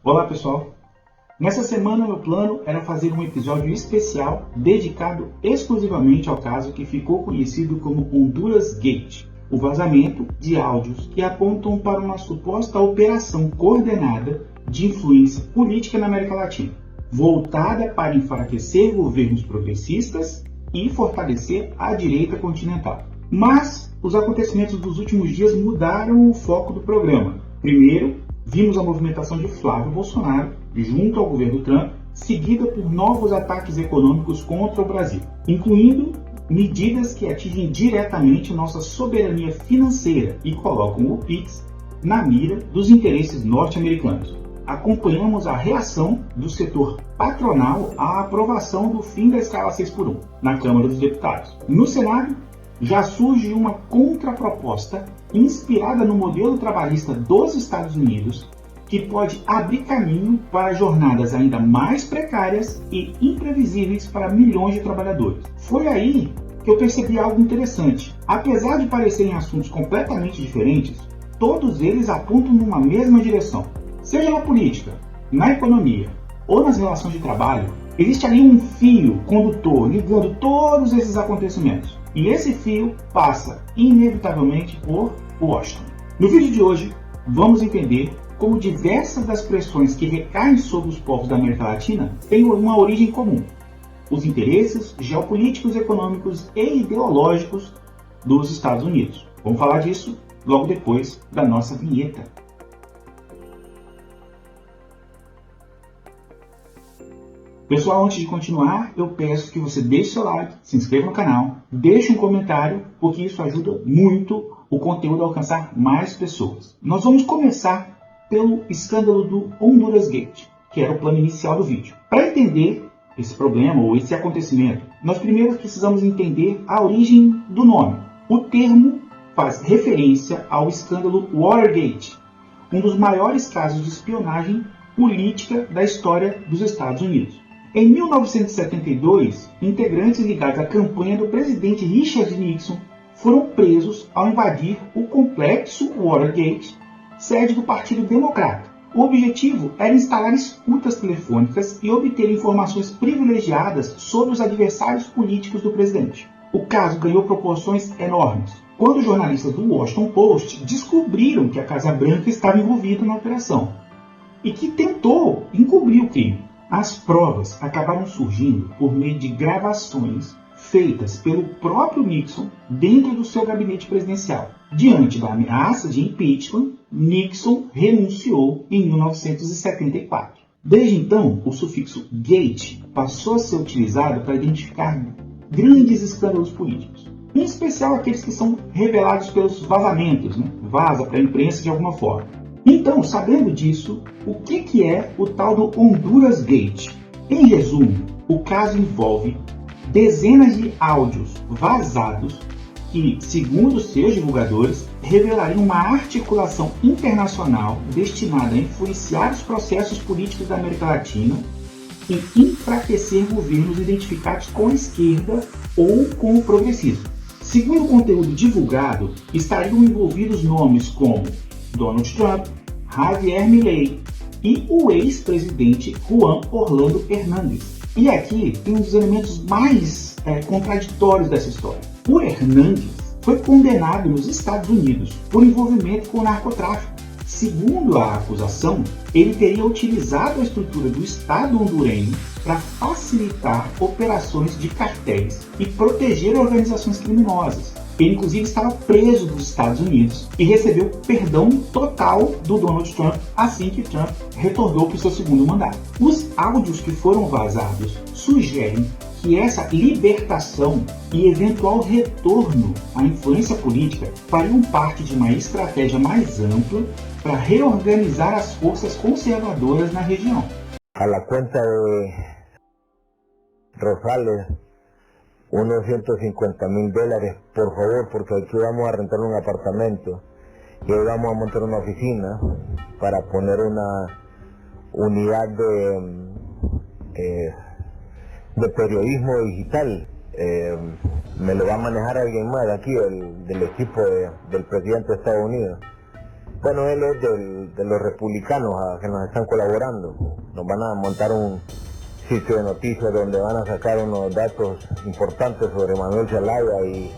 Olá pessoal! Nessa semana meu plano era fazer um episódio especial dedicado exclusivamente ao caso que ficou conhecido como Honduras Gate, o vazamento de áudios que apontam para uma suposta operação coordenada de influência política na América Latina, voltada para enfraquecer governos progressistas e fortalecer a direita continental. Mas os acontecimentos dos últimos dias mudaram o foco do programa. Primeiro, vimos a movimentação de Flávio Bolsonaro junto ao governo Trump, seguida por novos ataques econômicos contra o Brasil, incluindo medidas que atingem diretamente nossa soberania financeira e colocam o PIX na mira dos interesses norte-americanos. Acompanhamos a reação do setor patronal à aprovação do fim da escala 6x1 na Câmara dos Deputados. No Senado, já surge uma contraproposta inspirada no modelo trabalhista dos Estados Unidos, que pode abrir caminho para jornadas ainda mais precárias e imprevisíveis para milhões de trabalhadores. Foi aí que eu percebi algo interessante. Apesar de parecerem assuntos completamente diferentes, todos eles apontam numa mesma direção. Seja na política, na economia ou nas relações de trabalho, existe ali um fio condutor ligando todos esses acontecimentos. E esse fio passa, inevitavelmente, por Washington. No vídeo de hoje, vamos entender como diversas das pressões que recaem sobre os povos da América Latina têm uma origem comum: os interesses geopolíticos, econômicos e ideológicos dos Estados Unidos. Vamos falar disso logo depois da nossa vinheta. Pessoal, antes de continuar, eu peço que você deixe seu like, se inscreva no canal, deixe um comentário, porque isso ajuda muito o conteúdo a alcançar mais pessoas. Nós vamos começar pelo escândalo do Honduras Gate, que era o plano inicial do vídeo. Para entender esse problema ou esse acontecimento, nós primeiro precisamos entender a origem do nome. O termo faz referência ao escândalo Watergate, um dos maiores casos de espionagem política da história dos Estados Unidos. Em 1972, integrantes ligados à campanha do presidente Richard Nixon foram presos ao invadir o complexo Watergate, sede do Partido Democrata. O objetivo era instalar escutas telefônicas e obter informações privilegiadas sobre os adversários políticos do presidente. O caso ganhou proporções enormes quando jornalistas do Washington Post descobriram que a Casa Branca estava envolvida na operação e que tentou encobrir o crime. As provas acabaram surgindo por meio de gravações feitas pelo próprio Nixon dentro do seu gabinete presidencial. Diante da ameaça de impeachment, Nixon renunciou em 1974. Desde então, o sufixo gate passou a ser utilizado para identificar grandes escândalos políticos, em especial aqueles que são revelados pelos vazamentos, vaza para a imprensa de alguma forma. Então, sabendo disso, o que é o tal do Honduras Gate? Em resumo, o caso envolve dezenas de áudios vazados que, segundo seus divulgadores, revelariam uma articulação internacional destinada a influenciar os processos políticos da América Latina e enfraquecer governos identificados com a esquerda ou com o progressismo. Segundo o conteúdo divulgado, estariam envolvidos nomes como Donald Trump, Javier Milei e o ex-presidente Juan Orlando Hernández. E aqui tem um dos elementos mais contraditórios dessa história. O Hernández foi condenado nos Estados Unidos por envolvimento com o narcotráfico. Segundo a acusação, ele teria utilizado a estrutura do Estado hondurenho para facilitar operações de cartéis e proteger organizações criminosas. Ele, inclusive, estava preso nos Estados Unidos e recebeu perdão total do Donald Trump assim que Trump retornou para o seu segundo mandato. Os áudios que foram vazados sugerem que essa libertação e eventual retorno à influência política fariam parte de uma estratégia mais ampla para reorganizar as forças conservadoras na região. A la cuenta de Rosales, unos $150,000, por favor, porque aquí vamos a rentar un apartamento y hoy vamos a montar una oficina para poner una unidad de periodismo digital. Me lo va a manejar alguien más de aquí, del equipo del presidente de Estados Unidos. Bueno, él es de los republicanos que nos están colaborando. Nos van a montar un sitio de noticias donde van a sacar unos datos importantes sobre Manuel Zelaya y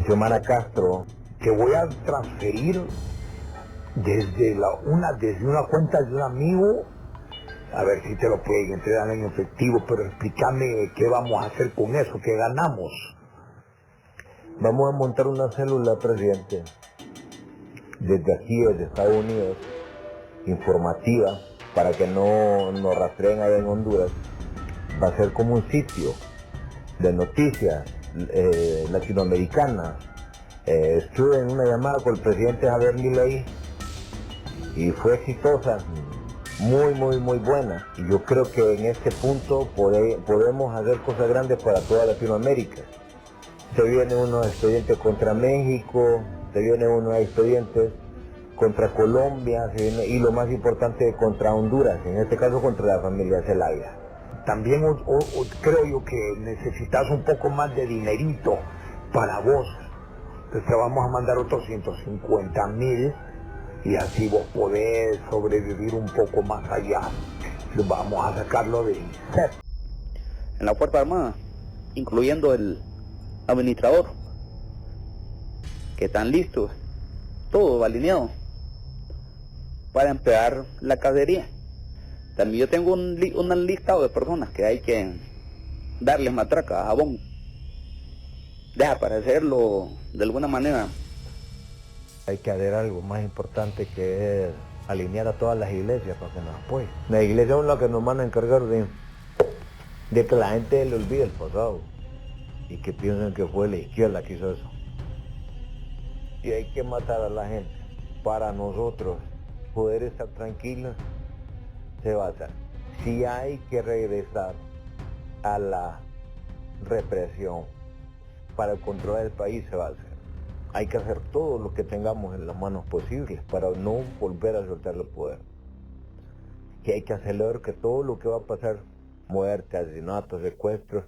Xiomara Castro. Te voy a transferir desde una cuenta de un amigo, a ver si te lo pueden entregar en efectivo, pero explícame qué vamos a hacer con eso, qué ganamos. Vamos a montar una célula, presidente, desde aquí, desde Estados Unidos, informativa, para que no nos rastreen allá en Honduras. Va a ser como un sitio de noticias latinoamericanas. Estuve en una llamada con el presidente Javier Milei y fue exitosa, muy buena. Y yo creo que en este punto podemos hacer cosas grandes para toda Latinoamérica. Se vienen unos expedientes contra México, se vienen unos expedientes contra Colombia, y lo más importante, contra Honduras, en este caso contra la familia Zelaya. También creo yo que necesitas un poco más de dinerito para vos. Entonces te vamos a mandar otros 150,000 y así vos podés sobrevivir un poco más allá. Vamos a sacarlo de INSEP. En la Fuerza Armada, incluyendo el administrador, que están listos, todo alineado para emplear la cacería. También yo tengo un listado de personas que hay que darles matraca, jabón, desaparecerlo de alguna manera. Hay que hacer algo más importante, que es alinear a todas las iglesias para que nos apoyen. Las iglesias son las que nos van a encargar de que la gente le olvide el pasado y que piensen que fue la izquierda que hizo eso. Y hay que matar a la gente para nosotros poder estar tranquilos. Se va a hacer. Si hay que regresar a la represión para el control del país, se va a hacer. Hay que hacer todo lo que tengamos en las manos posibles para no volver a soltar el poder. Y hay que hacerlo, que todo lo que va a pasar, muerte, asesinatos, sequestros,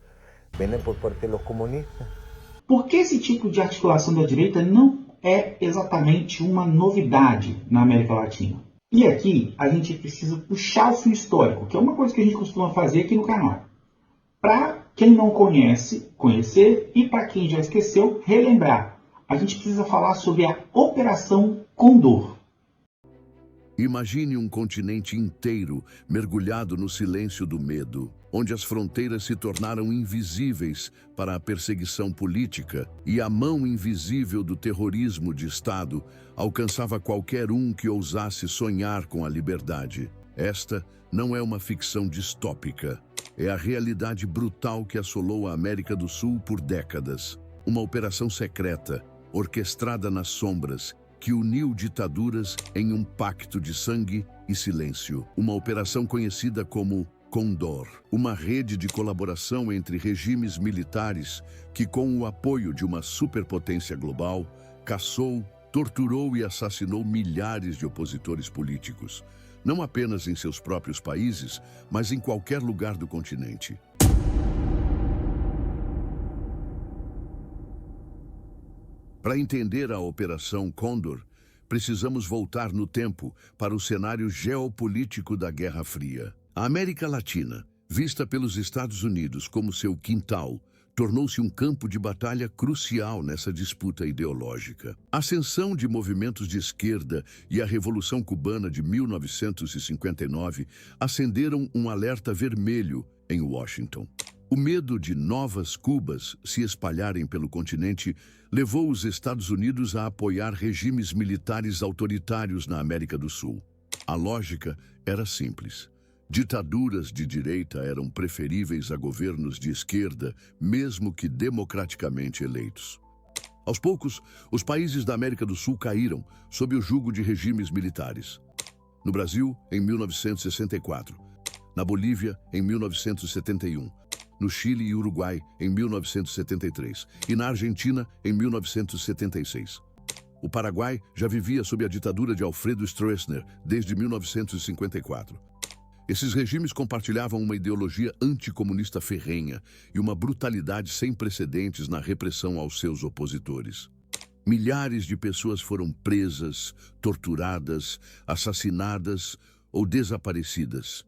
vienen por parte de los comunistas. Por que esse tipo de articulação da direita não é exatamente uma novidade na América Latina? E aqui a gente precisa puxar o fio histórico, que é uma coisa que a gente costuma fazer aqui no canal. Para quem não conhece, conhecer, e para quem já esqueceu, relembrar. A gente precisa falar sobre a Operação Condor. Imagine um continente inteiro mergulhado no silêncio do medo, onde as fronteiras se tornaram invisíveis para a perseguição política e a mão invisível do terrorismo de Estado alcançava qualquer um que ousasse sonhar com a liberdade. Esta não é uma ficção distópica, é a realidade brutal que assolou a América do Sul por décadas. Uma operação secreta, orquestrada nas sombras, que uniu ditaduras em um pacto de sangue e silêncio. Uma operação conhecida como Condor, uma rede de colaboração entre regimes militares que, com o apoio de uma superpotência global, caçou, torturou e assassinou milhares de opositores políticos, não apenas em seus próprios países, mas em qualquer lugar do continente. Para entender a Operação Condor, precisamos voltar no tempo para o cenário geopolítico da Guerra Fria. A América Latina, vista pelos Estados Unidos como seu quintal, tornou-se um campo de batalha crucial nessa disputa ideológica. A ascensão de movimentos de esquerda e a Revolução Cubana de 1959 acenderam um alerta vermelho em Washington. O medo de novas Cubas se espalharem pelo continente levou os Estados Unidos a apoiar regimes militares autoritários na América do Sul. A lógica era simples. Ditaduras de direita eram preferíveis a governos de esquerda, mesmo que democraticamente eleitos. Aos poucos, os países da América do Sul caíram sob o jugo de regimes militares. No Brasil, em 1964. Na Bolívia, em 1971. No Chile e Uruguai, em 1973, e na Argentina, em 1976. O Paraguai já vivia sob a ditadura de Alfredo Stroessner desde 1954. Esses regimes compartilhavam uma ideologia anticomunista ferrenha e uma brutalidade sem precedentes na repressão aos seus opositores. Milhares de pessoas foram presas, torturadas, assassinadas ou desaparecidas.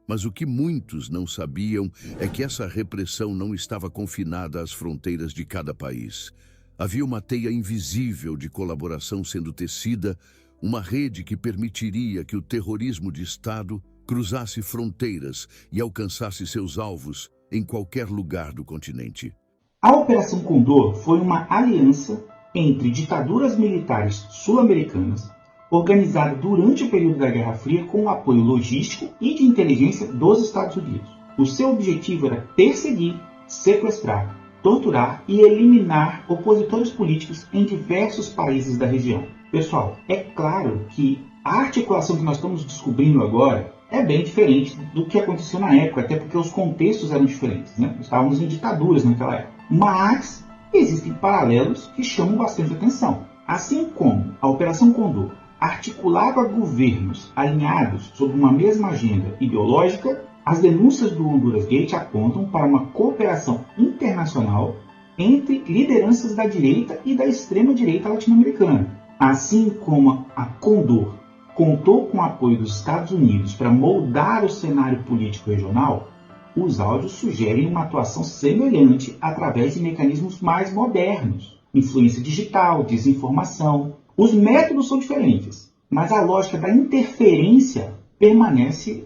Mas o que muitos não sabiam é que essa repressão não estava confinada às fronteiras de cada país. Havia uma teia invisível de colaboração sendo tecida, uma rede que permitiria que o terrorismo de Estado cruzasse fronteiras e alcançasse seus alvos em qualquer lugar do continente. A Operação Condor foi uma aliança entre ditaduras militares sul-americanas, organizada durante o período da Guerra Fria com o apoio logístico e de inteligência dos Estados Unidos. O seu objetivo era perseguir, sequestrar, torturar e eliminar opositores políticos em diversos países da região. Pessoal, é claro que a articulação que nós estamos descobrindo agora é bem diferente do que aconteceu na época, até porque os contextos eram diferentes, né? Estávamos em ditaduras naquela época. Mas existem paralelos que chamam bastante atenção. Assim como a Operação Condor articulava governos alinhados sob uma mesma agenda ideológica, as denúncias do Honduras Gate apontam para uma cooperação internacional entre lideranças da direita e da extrema-direita latino-americana. Assim como a Condor contou com o apoio dos Estados Unidos para moldar o cenário político regional, os áudios sugerem uma atuação semelhante através de mecanismos mais modernos. Influência digital, desinformação. Os métodos são diferentes, mas a lógica da interferência permanece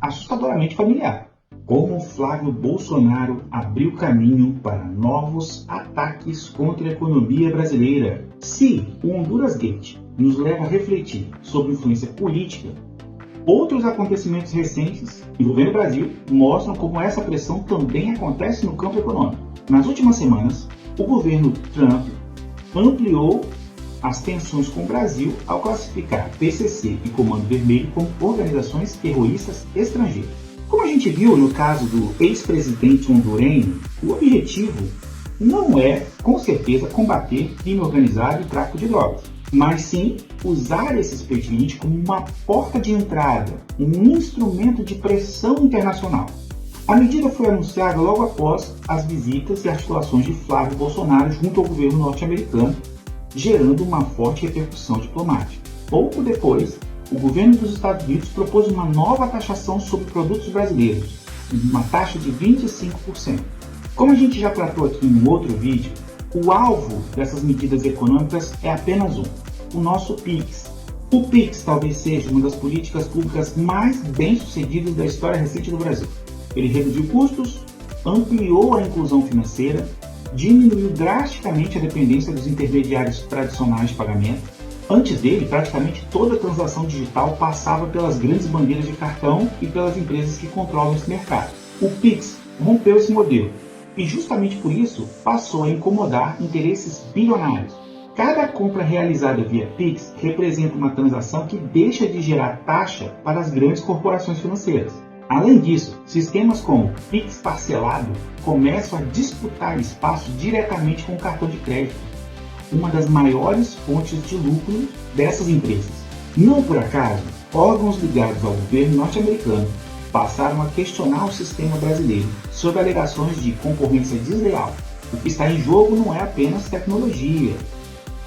assustadoramente familiar. Como Flávio Bolsonaro abriu caminho para novos ataques contra a economia brasileira. Se o Honduras Gate nos leva a refletir sobre influência política, outros acontecimentos recentes envolvendo o Brasil mostram como essa pressão também acontece no campo econômico. Nas últimas semanas, o governo Trump ampliou as tensões com o Brasil ao classificar PCC e Comando Vermelho como organizações terroristas estrangeiras. Como a gente viu no caso do ex-presidente hondurenho, o objetivo não é, com certeza, combater crime organizado e tráfico de drogas, mas sim usar esse expediente como uma porta de entrada, um instrumento de pressão internacional. A medida foi anunciada logo após as visitas e articulações de Flávio Bolsonaro junto ao governo norte-americano, gerando uma forte repercussão diplomática. Pouco depois, o governo dos Estados Unidos propôs uma nova taxação sobre produtos brasileiros, uma taxa de 25%. Como a gente já tratou aqui em um outro vídeo, o alvo dessas medidas econômicas é apenas um: o nosso PIX. O PIX talvez seja uma das políticas públicas mais bem-sucedidas da história recente do Brasil. Ele reduziu custos, ampliou a inclusão financeira, diminuiu drasticamente a dependência dos intermediários tradicionais de pagamento. Antes dele, praticamente toda a transação digital passava pelas grandes bandeiras de cartão e pelas empresas que controlam esse mercado. O PIX rompeu esse modelo e justamente por isso passou a incomodar interesses bilionários. Cada compra realizada via PIX representa uma transação que deixa de gerar taxa para as grandes corporações financeiras. Além disso, sistemas como PIX parcelado começam a disputar espaço diretamente com o cartão de crédito, uma das maiores fontes de lucro dessas empresas. Não por acaso, órgãos ligados ao governo norte-americano passaram a questionar o sistema brasileiro sob alegações de concorrência desleal. O que está em jogo não é apenas tecnologia,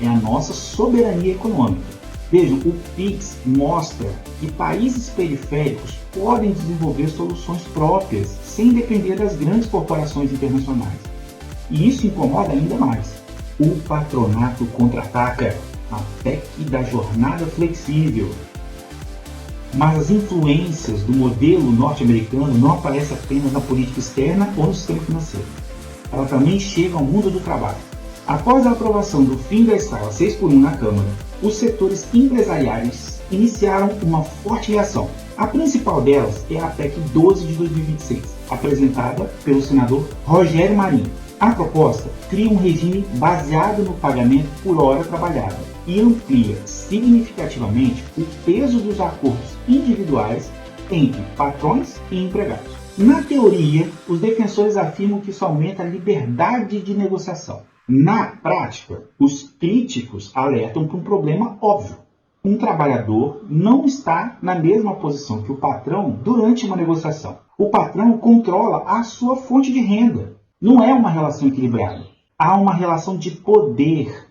é a nossa soberania econômica. Vejam, o PIX mostra que países periféricos podem desenvolver soluções próprias sem depender das grandes corporações internacionais. E isso incomoda ainda mais. O patronato contra-ataca a PEC da jornada flexível. Mas as influências do modelo norte-americano não aparecem apenas na política externa ou no sistema financeiro. Ela também chega ao mundo do trabalho. Após a aprovação do fim da escala 6x1 na Câmara, os setores empresariais iniciaram uma forte reação. A principal delas é a PEC 12 de 2026, apresentada pelo senador Rogério Marinho. A proposta cria um regime baseado no pagamento por hora trabalhada e amplia significativamente o peso dos acordos individuais entre patrões e empregados. Na teoria, os defensores afirmam que isso aumenta a liberdade de negociação. Na prática, os críticos alertam para um problema óbvio. Um trabalhador não está na mesma posição que o patrão durante uma negociação. O patrão controla a sua fonte de renda. Não é uma relação equilibrada. Há uma relação de poder.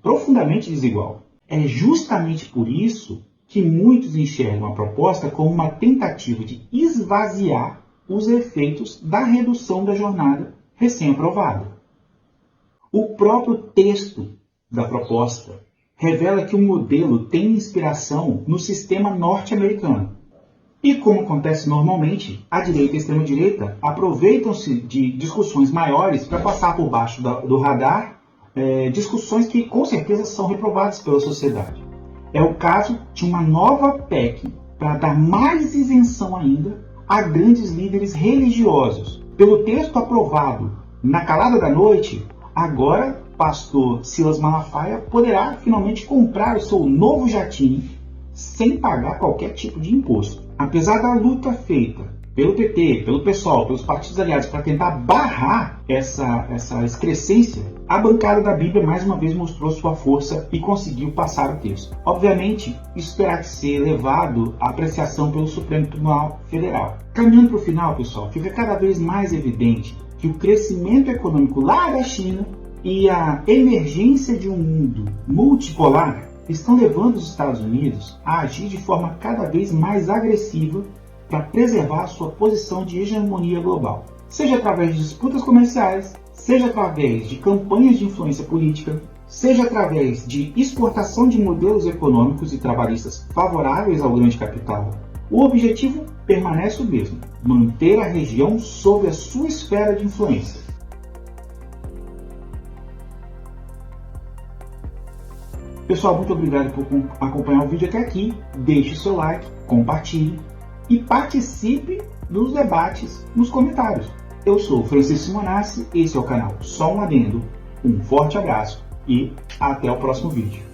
profundamente desigual. É justamente por isso que muitos enxergam a proposta como uma tentativa de esvaziar os efeitos da redução da jornada recém-aprovada. O próprio texto da proposta revela que o modelo tem inspiração no sistema norte-americano. E como acontece normalmente, a direita e a extrema-direita aproveitam-se de discussões maiores para passar por baixo do radar discussões que com certeza são reprovadas pela sociedade. É o caso de uma nova PEC para dar mais isenção ainda a grandes líderes religiosos. Pelo texto aprovado na calada da noite, agora pastor Silas Malafaia poderá finalmente comprar o seu novo jatinho sem pagar qualquer tipo de imposto. Apesar da luta feita pelo PT, pelo PSOL, pelos partidos aliados para tentar barrar essa excrescência, a bancada da Bíblia mais uma vez mostrou sua força e conseguiu passar o texto. Obviamente, isso terá que ser levado à apreciação pelo Supremo Tribunal Federal. Caminhando para o final, pessoal, fica cada vez mais evidente que o crescimento econômico lá da China e a emergência de um mundo multipolar estão levando os Estados Unidos a agir de forma cada vez mais agressiva para preservar sua posição de hegemonia global, seja através de disputas comerciais, seja através de campanhas de influência política, seja através de exportação de modelos econômicos e trabalhistas favoráveis ao grande capital. O objetivo permanece o mesmo: manter a região sob a sua esfera de influência. Pessoal, muito obrigado por acompanhar o vídeo até aqui. Deixe seu like, compartilhe e participe dos debates nos comentários. Eu sou Francisco Simonassi, esse é o canal Só um Adendo. Um forte abraço e até o próximo vídeo.